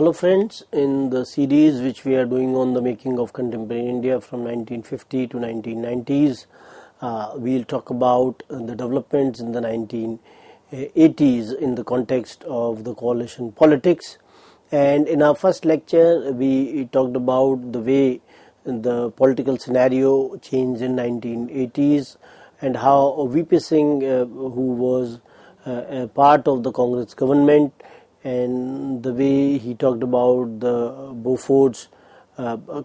Hello friends, in the series which we are doing on the making of contemporary India from 1950 to 1990s, we'll talk about the developments in the 1980s in the context of the coalition politics. And in our first lecture, we talked about the way the political scenario changed in 1980s and how VP Singh, who was a part of the Congress government, and the way he talked about the Beaufort's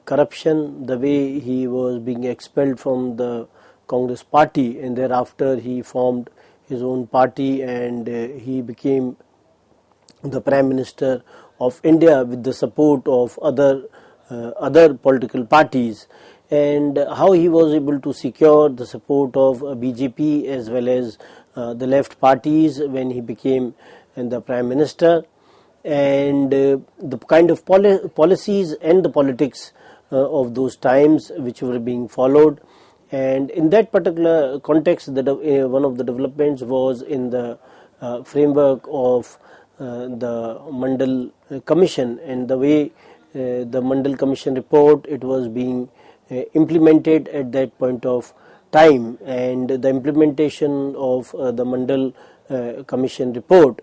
corruption, the way he was being expelled from the Congress party, and thereafter he formed his own party and he became the Prime Minister of India with the support of other political parties, and how he was able to secure the support of BJP as well as the left parties when he became the Prime Minister, and the kind of policies and the politics of those times which were being followed. And in that particular context, one of the developments was in the framework of the Mandal Commission, and the way the Mandal Commission report, it was being implemented at that point of time, and the implementation of the Mandal Commission report,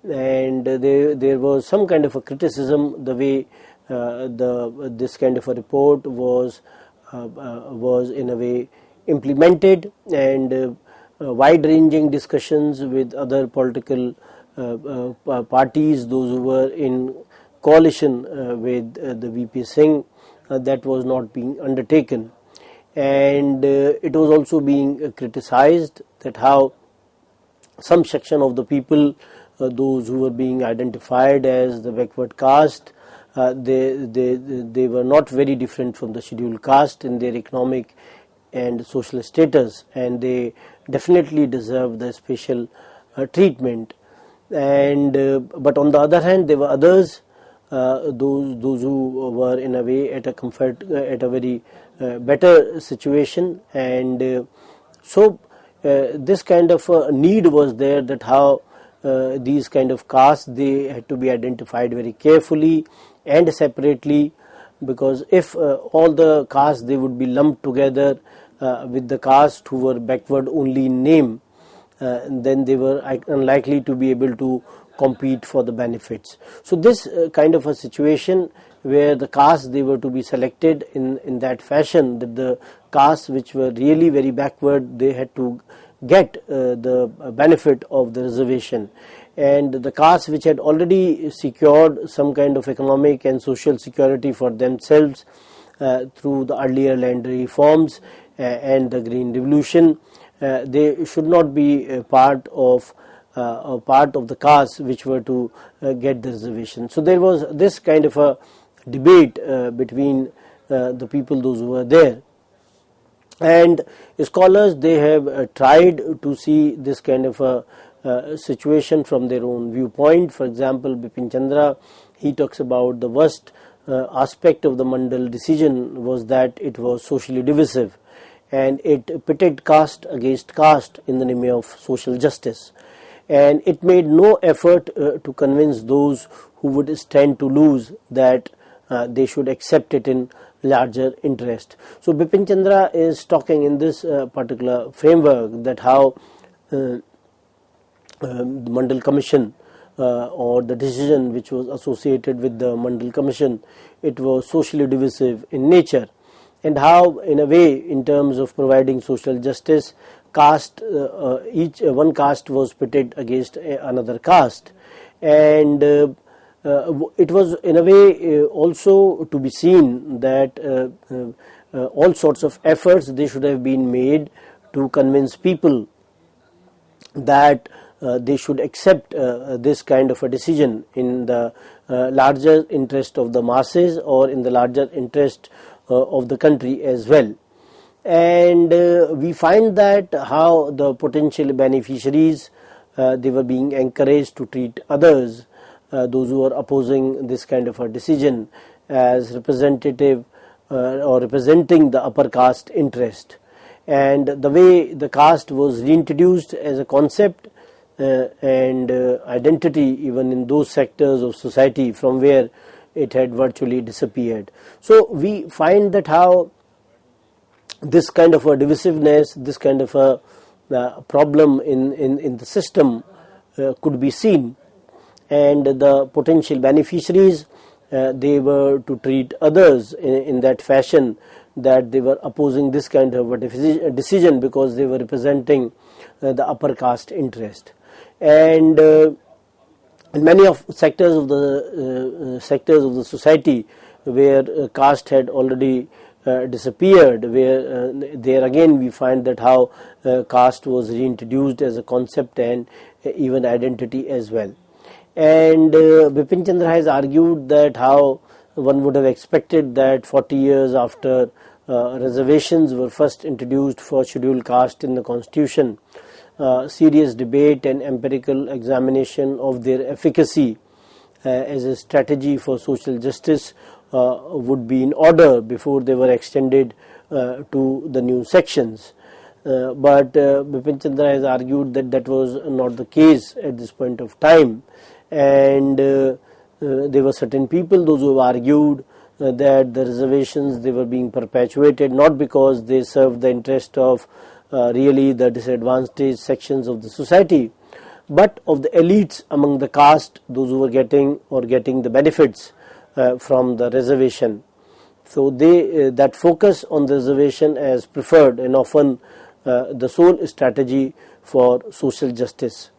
and there was some kind of a criticism the way this kind of a report was in a way implemented, and wide-ranging discussions with other political parties, those who were in coalition with the VP Singh, that was not being undertaken. And it was also being criticized that how some section of the people, those who were being identified as the backward caste, they were not very different from the scheduled caste in their economic and social status, and they definitely deserve the special treatment. And but on the other hand, there were others, those who were in a way at a very better situation, and so this kind of need was there, that how these kind of castes, they had to be identified very carefully and separately, because if all the castes, they would be lumped together with the caste who were backward only in name, then they were unlikely to be able to compete for the benefits. So this kind of a situation where the castes, they were to be selected in that fashion, that the castes which were really very backward, they had to get the benefit of the reservation, and the castes which had already secured some kind of economic and social security for themselves through the earlier land reforms and the Green Revolution, they should not be a part of the castes which were to get the reservation. So there was this kind of a debate between the people, those who were there. And scholars, they have tried to see this kind of a situation from their own viewpoint. For example, Bipin Chandra, he talks about the worst aspect of the Mandal decision was that it was socially divisive, and it pitted caste against caste in the name of social justice, and it made no effort to convince those who would stand to lose that they should accept it in larger interest. So Bipin Chandra is talking in this particular framework that how the Mandal Commission or the decision which was associated with the Mandal Commission, it was socially divisive in nature, and how in a way, in terms of providing social justice, caste, each one caste was pitted against another caste, and it was in a way also to be seen that all sorts of efforts, they should have been made to convince people that they should accept this kind of a decision in the larger interest of the masses, or in the larger interest of the country as well. And we find that how the potential beneficiaries, they were being encouraged to treat others, those who are opposing this kind of a decision, as representative or representing the upper caste interest. And the way the caste was reintroduced as a concept and identity even in those sectors of society from where it had virtually disappeared. So we find that how this kind of a divisiveness, this kind of a problem in the system could be seen, and the potential beneficiaries, they were to treat others in that fashion, that they were opposing this kind of a decision because they were representing the upper caste interest. And in many of sectors of the society where caste had already disappeared, where there again we find that how caste was reintroduced as a concept and even identity as well. And Bipin Chandra has argued that how one would have expected that 40 years after reservations were first introduced for scheduled caste in the constitution, serious debate and empirical examination of their efficacy as a strategy for social justice would be in order before they were extended to the new sections. But Bipin Chandra has argued that that was not the case at this point of time, and there were certain people, those who have argued that the reservations, they were being perpetuated not because they served the interest of really the disadvantaged sections of the society, but of the elites among the caste, those who were getting the benefits from the reservation. So they that focus on the reservation as preferred and often the sole strategy for social justice.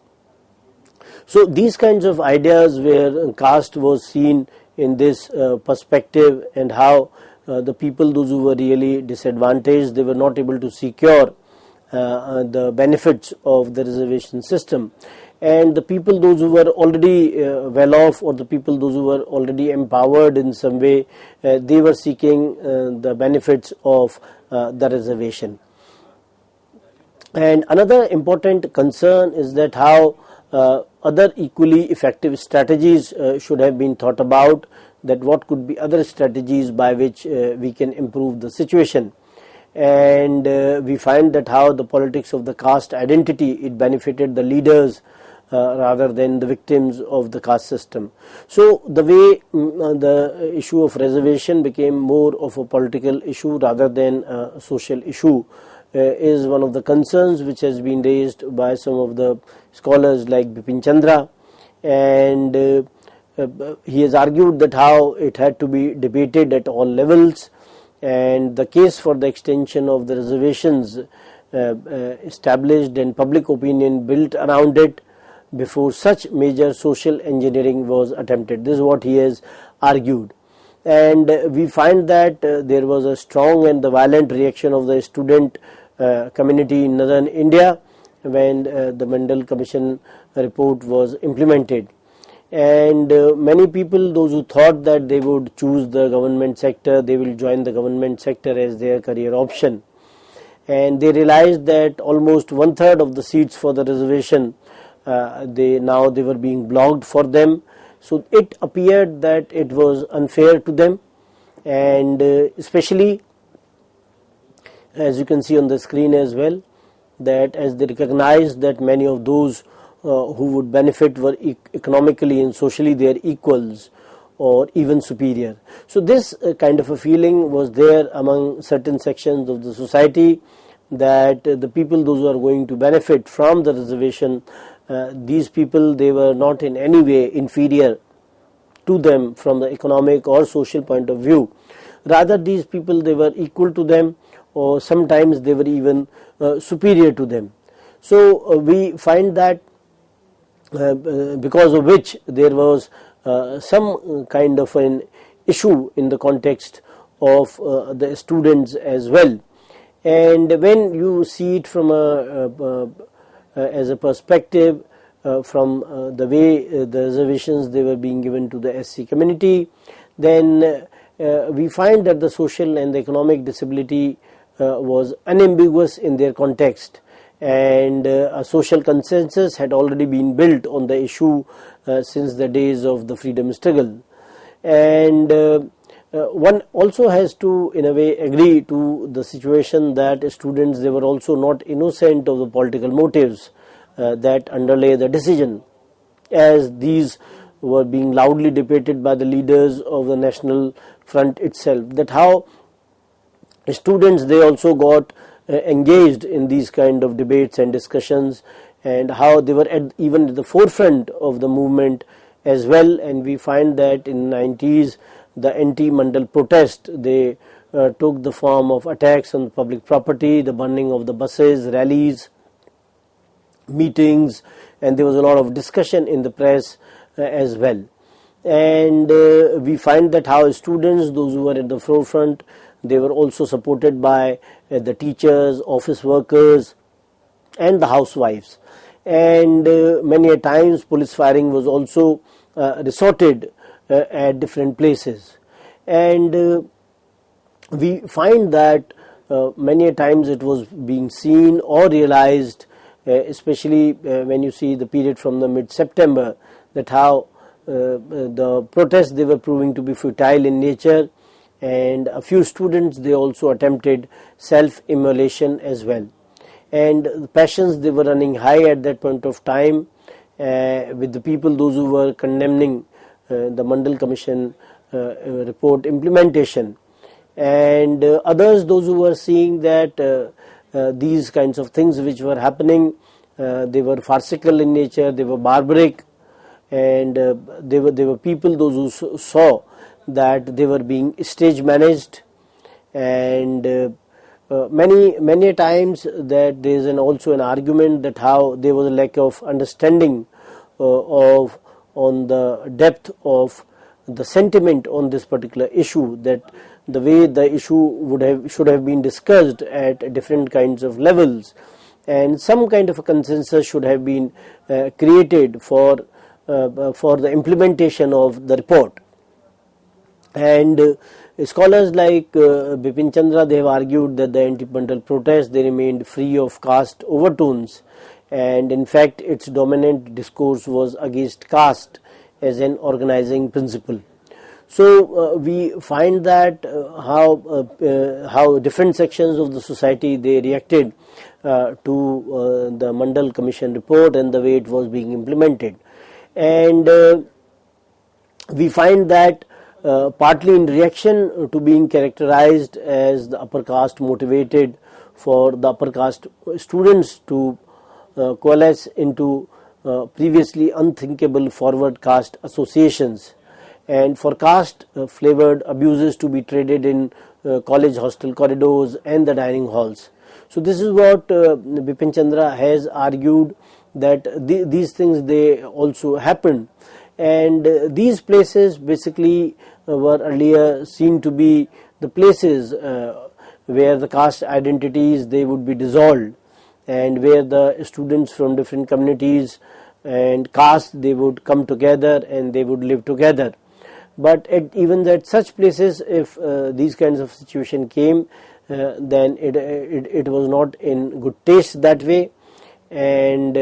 So these kinds of ideas where caste was seen in this perspective, and how the people, those who were really disadvantaged, they were not able to secure the benefits of the reservation system, and the people, those who were already well off, or the people, those who were already empowered in some way, they were seeking the benefits of the reservation. And another important concern is that how other equally effective strategies should have been thought about, that what could be other strategies by which we can improve the situation. And we find that how the politics of the caste identity, it benefited the leaders rather than the victims of the caste system. So the way the issue of reservation became more of a political issue rather than a social issue is one of the concerns which has been raised by some of the scholars like Bipin Chandra, and he has argued that how it had to be debated at all levels, and the case for the extension of the reservations established and public opinion built around it before such major social engineering was attempted. This is what he has argued. And we find that there was a strong and the violent reaction of the student community in northern India when the Mandal Commission report was implemented. And many people, those who thought that they would choose the government sector, they will join the government sector as their career option, and they realized that almost 1/3 of the seats for the reservation they were being blocked for them. So it appeared that it was unfair to them, and especially as you can see on the screen as well, that as they recognized that many of those who would benefit were economically and socially their equals or even superior. So this kind of a feeling was there among certain sections of the society, that the people, those who are going to benefit from the reservation, these people, they were not in any way inferior to them from the economic or social point of view. Rather, these people, they were equal to them, or sometimes they were even superior to them. So we find that because of which there was some kind of an issue in the context of the students as well. And when you see it from as a perspective from the way the reservations, they were being given to the SC community, then we find that the social and the economic disability was unambiguous in their context, and a social consensus had already been built on the issue since the days of the freedom struggle. And one also has to in a way agree to the situation that students, they were also not innocent of the political motives that underlay the decision, as these were being loudly debated by the leaders of the National Front itself, that how students, they also got engaged in these kind of debates and discussions, and how they were even at the forefront of the movement as well. And we find that in the 90s, the anti-Mandal protest, they took the form of attacks on public property, the burning of the buses, rallies, meetings, and there was a lot of discussion in the press as well. And we find that how students, those who were at the forefront, they were also supported by the teachers, office workers, and the housewives. And many a times police firing was also resorted at different places. And we find that many a times it was being seen or realized, especially when you see the period from the mid-September, that how the protests, they were proving to be futile in nature, and a few students, they also attempted self-immolation as well. And the passions, they were running high at that point of time with the people, those who were condemning the Mandal Commission report implementation, and others, those who were seeing that these kinds of things which were happening, they were farcical in nature, they were barbaric, and they were people, those who saw that they were being stage managed. And many times that there is also an argument that how there was a lack of understanding on the depth of the sentiment on this particular issue, that the way the issue should have been discussed at different kinds of levels, and some kind of a consensus should have been created for the implementation of the report. And scholars like Bipin Chandra, they have argued that the anti-Mandal protests, they remained free of caste overtones, and in fact its dominant discourse was against caste as an organizing principle. So we find that how different sections of the society, they reacted to the Mandal Commission report and the way it was being implemented. And we find that partly in reaction to being characterized as the upper caste motivated for the upper caste students to coalesce into previously unthinkable forward caste associations, and for caste flavored abuses to be traded in college hostel corridors and the dining halls. So this is what Bipin Chandra has argued, that these things, they also happened. And these places basically were earlier seen to be the places where the caste identities, they would be dissolved, and where the students from different communities and castes, they would come together and they would live together. But even at such places, if these kinds of situation came, then it was not in good taste that way. And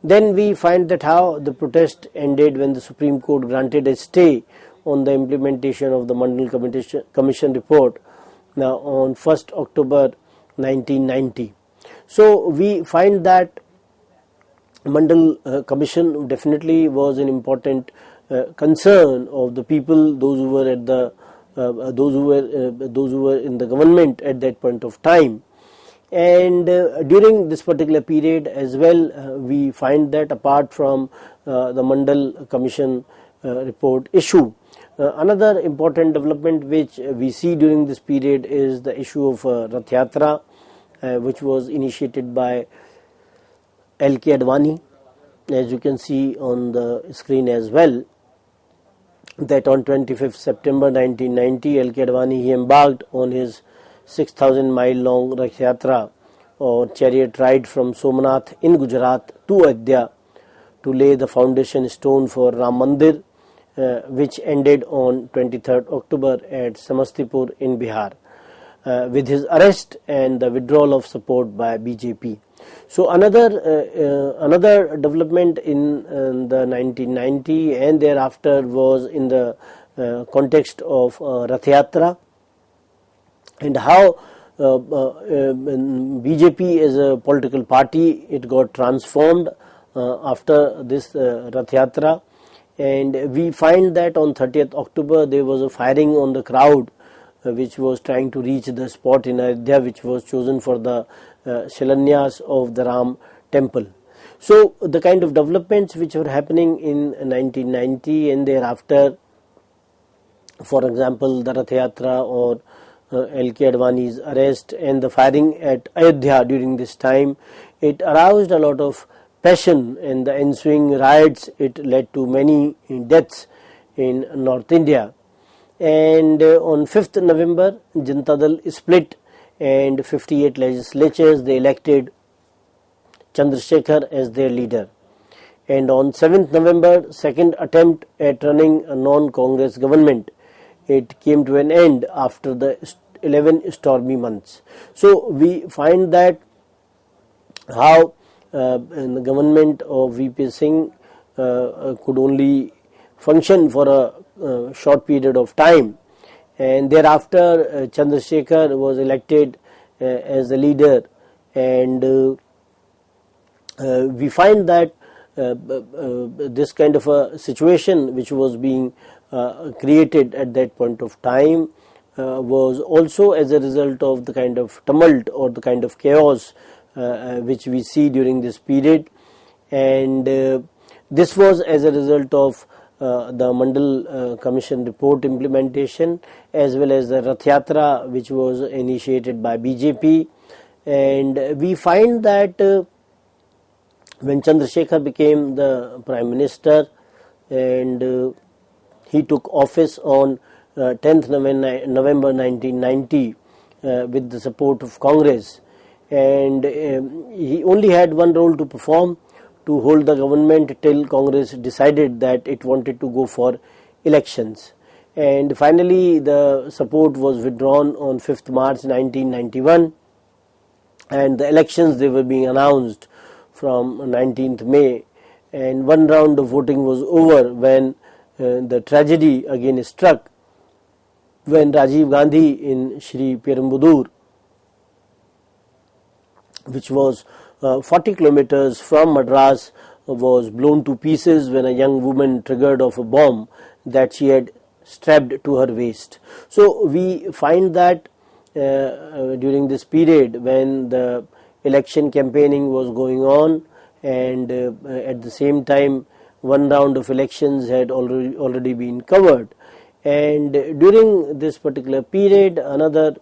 then we find that how the protest ended when the Supreme Court granted a stay on the implementation of the Mandal Commission report now on 1st October 1990. So we find that Mandal Commission definitely was an important concern of the people, those who were at the those who were in the government at that point of time. And during this particular period as well, we find that apart from the Mandal Commission report issue, another important development which we see during this period is the issue of Rath Yatra, which was initiated by L.K. Advani, as you can see on the screen as well, that on 25th September 1990, L.K. Advani, he embarked on his 6,000 mile long Rath Yatra or chariot ride from Somnath in Gujarat to Ayodhya to lay the foundation stone for Ram Mandir, which ended on 23rd October at Samastipur in Bihar, with his arrest and the withdrawal of support by BJP. So another development in the 1990 and thereafter was in the context of Rath Yatra, and how BJP as a political party, it got transformed after this Rath Yatra, and we find that on 30th October there was a firing on the crowd which was trying to reach the spot in Ayodhya which was chosen for the Shilanyas of the Ram temple. So the kind of developments which were happening in 1990 and thereafter, for example the Rath Yatra or L.K. Advani's arrest and the firing at Ayodhya during this time, it aroused a lot of passion, and the ensuing riots, it led to many deaths in North India. And on 5th November, Janata Dal split, and 58 legislatures they elected Chandrasekhar as their leader. And on 7th November, second attempt at running a non-Congress government, it came to an end after the 11 stormy months. So we find that how the government of VP Singh could only function for a short period of time, and thereafter Chandrasekhar was elected as the leader, and we find that this kind of a situation which was being created at that point of time was also as a result of the kind of tumult or the kind of chaos which we see during this period, and this was as a result of the Mandal Commission report implementation, as well as the Rath Yatra which was initiated by BJP. And we find that when Chandrasekhar became the Prime Minister and he took office on 10th November 1990 with the support of Congress, and he only had one role to perform, to hold the government till Congress decided that it wanted to go for elections. And finally the support was withdrawn on 5th March 1991, and the elections, they were being announced from 19th May, and one round of voting was over when the tragedy again struck, when Rajiv Gandhi in Sri Perumbudur, which was 40 kilometers from Madras, was blown to pieces when a young woman triggered off a bomb that she had strapped to her waist. So we find that during this period when the election campaigning was going on, and at the same time one round of elections had already been covered, and during this particular period another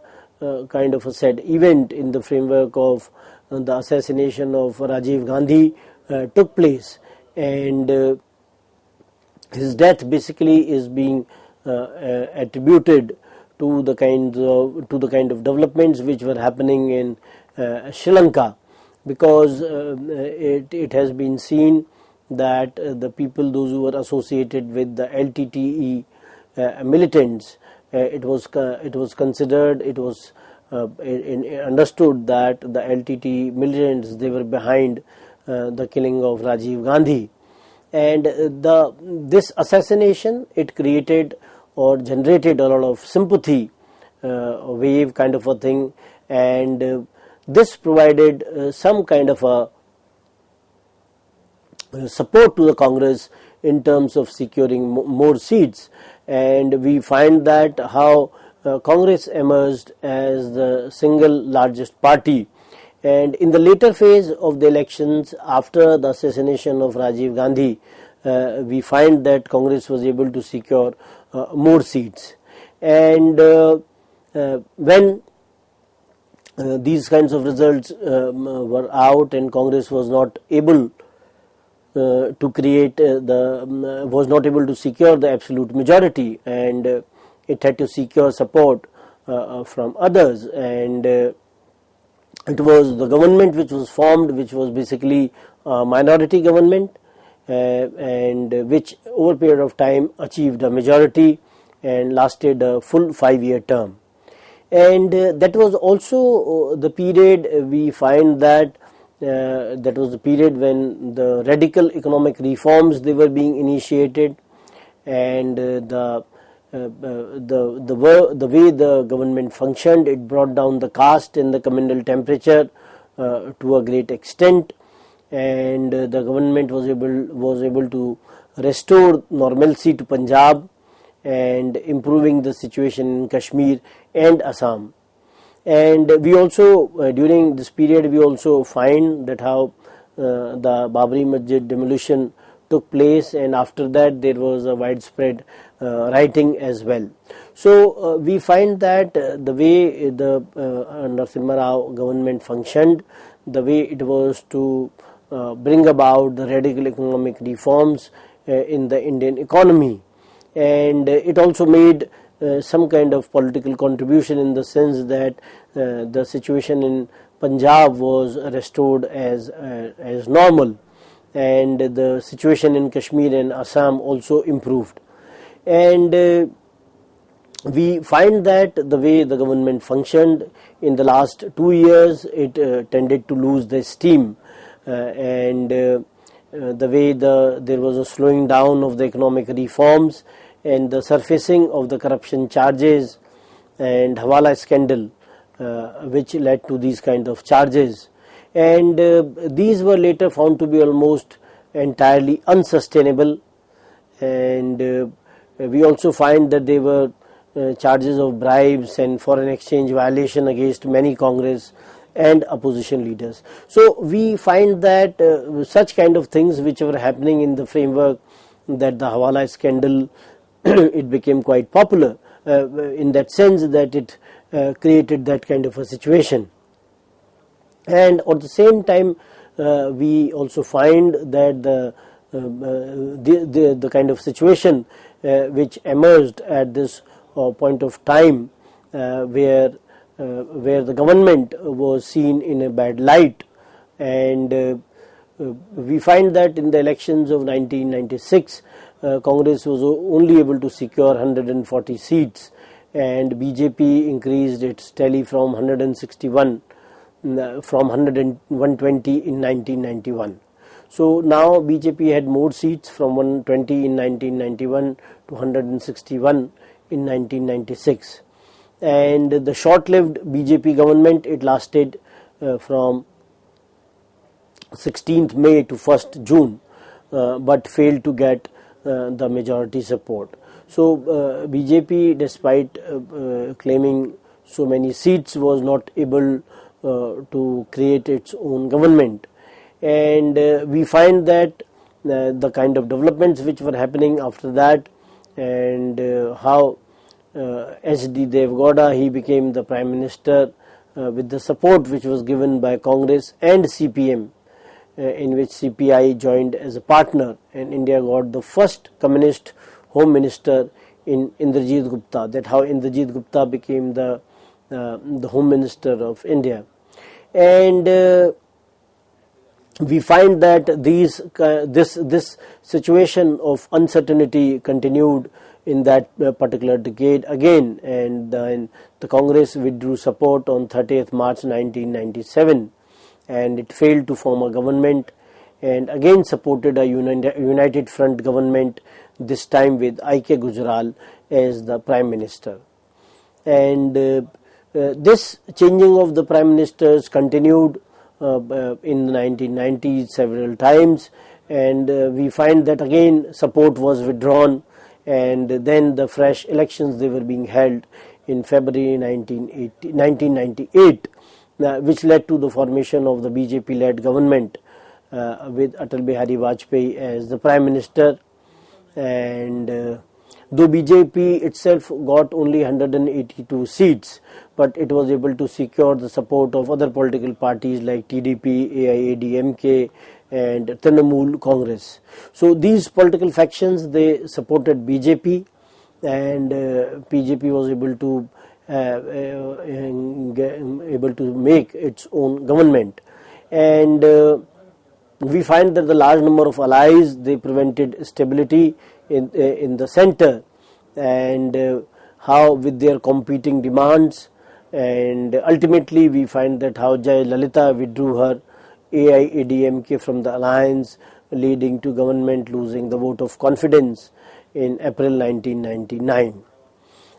kind of a sad event in the framework of the assassination of Rajiv Gandhi took place, and his death basically is being attributed to the kind of developments which were happening in Sri Lanka, because it has been seen that the people, those who were associated with the LTTE militants, it was considered, it was understood that the LTTE militants, they were behind the killing of Rajiv Gandhi, and this assassination, it created or generated a lot of sympathy wave kind of a thing, and this provided some kind of a support to the Congress in terms of securing more seats, and we find that how Congress emerged as the single largest party. And in the later phase of the elections after the assassination of Rajiv Gandhi, we find that Congress was able to secure more seats, and when these kinds of results were out and Congress was not able to create was not able to secure the absolute majority, and it had to secure support from others, and it was the government which was formed, which was basically a minority government, and which over a period of time achieved a majority and lasted a full 5-year term. And that was also the period we find that that was the period when the radical economic reforms, they were being initiated, and the way the government functioned, it brought down the caste and the communal temperature to a great extent, and the government was able to restore normalcy to Punjab and improving the situation in Kashmir and Assam. And we also, during this period, we also find that how the Babri Masjid demolition took place, and after that there was a widespread rioting as well. So we find that the way the Narasimha Rao government functioned, the way it was to bring about the radical economic reforms in the Indian economy, and it also made some kind of political contribution in the sense that the situation in Punjab was restored as normal, and the situation in Kashmir and Assam also improved. And we find that the way the government functioned in the last 2 years, it tended to lose the steam, and the way there was a slowing down of the economic reforms and the surfacing of the corruption charges and Hawala scandal, which led to these kind of charges, and these were later found to be almost entirely unsustainable. And we also find that there were charges of bribes and foreign exchange violation against many Congress and opposition leaders. So we find that such kind of things which were happening in the framework that the Hawala scandal it became quite popular in that sense that it created that kind of a situation. And at the same time we also find that the kind of situation which emerged at this point of time where the government was seen in a bad light, and we find that in the elections of 1996 Congress was only able to secure 140 seats, and BJP increased its tally from 161 from 120 in 1991. So now BJP had more seats from 120 in 1991 to 161 in 1996. And the short-lived BJP government, it lasted from 16th May to 1st June, but failed to get the majority support. So BJP, despite claiming so many seats, was not able to create its own government. And we find that the kind of developments which were happening after that, and how H.D. Deve Gowda, he became the Prime Minister with the support which was given by Congress and CPM, in which CPI joined as a partner, and India got the first communist Home Minister in Indrajit Gupta. That how Indrajit Gupta became the Home Minister of India. And we find that this situation of uncertainty continued in that particular decade again, and then the Congress withdrew support on 30th March 1997, and it failed to form a government, and again supported a united front government, this time with I.K. Gujral as the Prime Minister. And this changing of the Prime Ministers continued in the 1990s several times, and we find that again support was withdrawn, and then the fresh elections, they were being held in February 1998, which led to the formation of the BJP-led government with Atal Bihari Vajpayee as the Prime Minister. And though BJP itself got only 182 seats, but it was able to secure the support of other political parties like TDP, AIADMK and Trinamool Congress. So these political factions, they supported BJP, and BJP was able to make its own government. And we find that the large number of allies, they prevented stability in the center, and how with their competing demands, and ultimately we find that how Jayalalitha withdrew her AIADMK from the alliance, leading to government losing the vote of confidence in April 1999.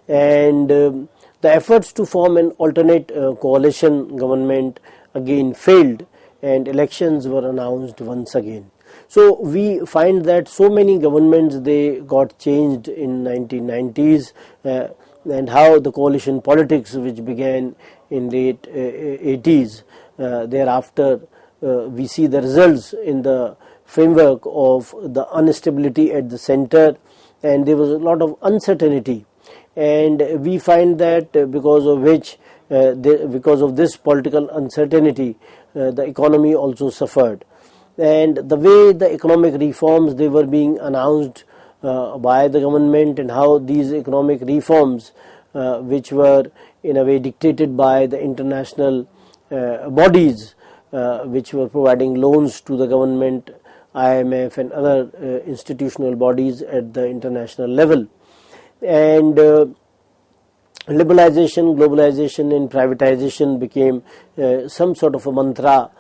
And the efforts to form an alternate coalition government again failed, and elections were announced once again. So we find that so many governments, they got changed in 1990s, and how the coalition politics which began in late 80s, thereafter we see the results in the framework of the instability at the center, and there was a lot of uncertainty, and we find that because of which because of this political uncertainty, the economy also suffered. And the way the economic reforms, they were being announced by the government, and how these economic reforms, which were in a way dictated by the international bodies, which were providing loans to the government, IMF and other institutional bodies at the international level. And liberalization, globalization and privatization became some sort of a mantra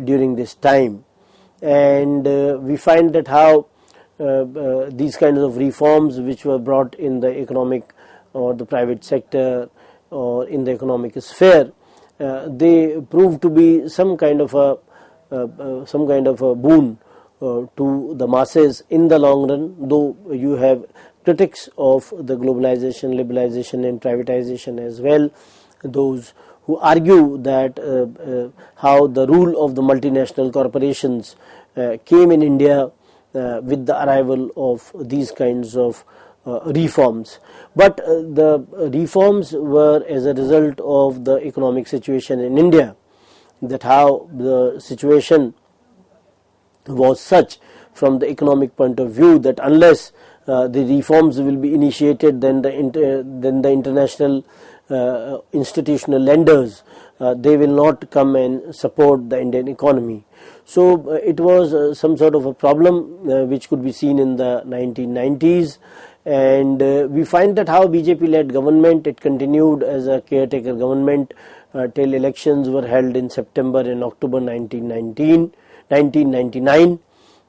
during this time. And we find that how these kinds of reforms which were brought in the economic or the private sector or in the economic sphere, they proved to be some kind of a boon to the masses in the long run, though you have critics of the globalization, liberalization and privatization as well, those who argue that how the rule of the multinational corporations came in India with the arrival of these kinds of reforms. But the reforms were as a result of the economic situation in India, that how the situation was such from the economic point of view that unless the reforms will be initiated, then the international institutional lenders, they will not come and support the Indian economy. So it was some sort of a problem which could be seen in the 1990s, and we find that how BJP-led government, it continued as a caretaker government till elections were held in September and October 1999,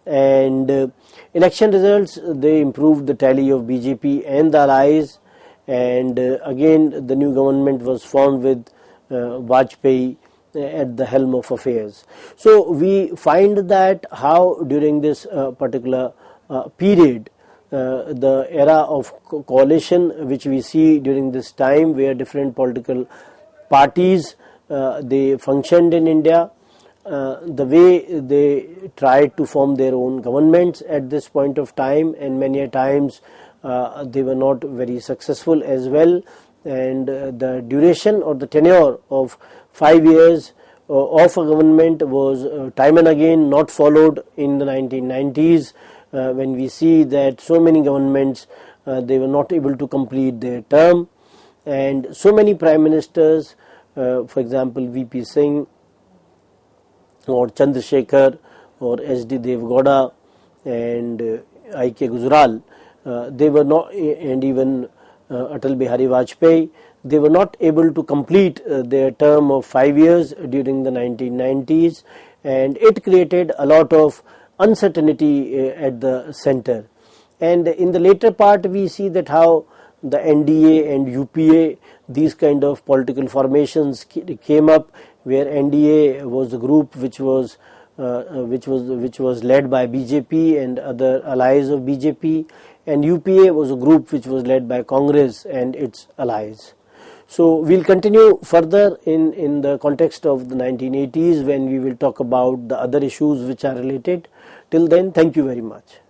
and election results, they improved the tally of BJP and the allies, and again the new government was formed with Vajpayee at the helm of affairs. So we find that how during this particular period, the era of coalition which we see during this time, where different political parties they functioned in India, the way they tried to form their own governments at this point of time, and many a times they were not very successful as well, and the duration or the tenure of 5 years of a government was time and again not followed in the 1990s, when we see that so many governments they were not able to complete their term, and so many prime ministers, for example VP Singh or Chandrasekhar or SD Devgowda and I.K. Gujral, they were not, and even Atal Bihari Vajpayee, they were not able to complete their term of 5 years during the 1990s, and it created a lot of uncertainty at the center. And in the later part we see that how the NDA and UPA, these kind of political formations came up, where NDA was the group which was led by BJP and other allies of BJP, and UPA was a group which was led by Congress and its allies. So we'll continue further in the context of the 1980s, when we will talk about the other issues which are related. Till then, thank you very much.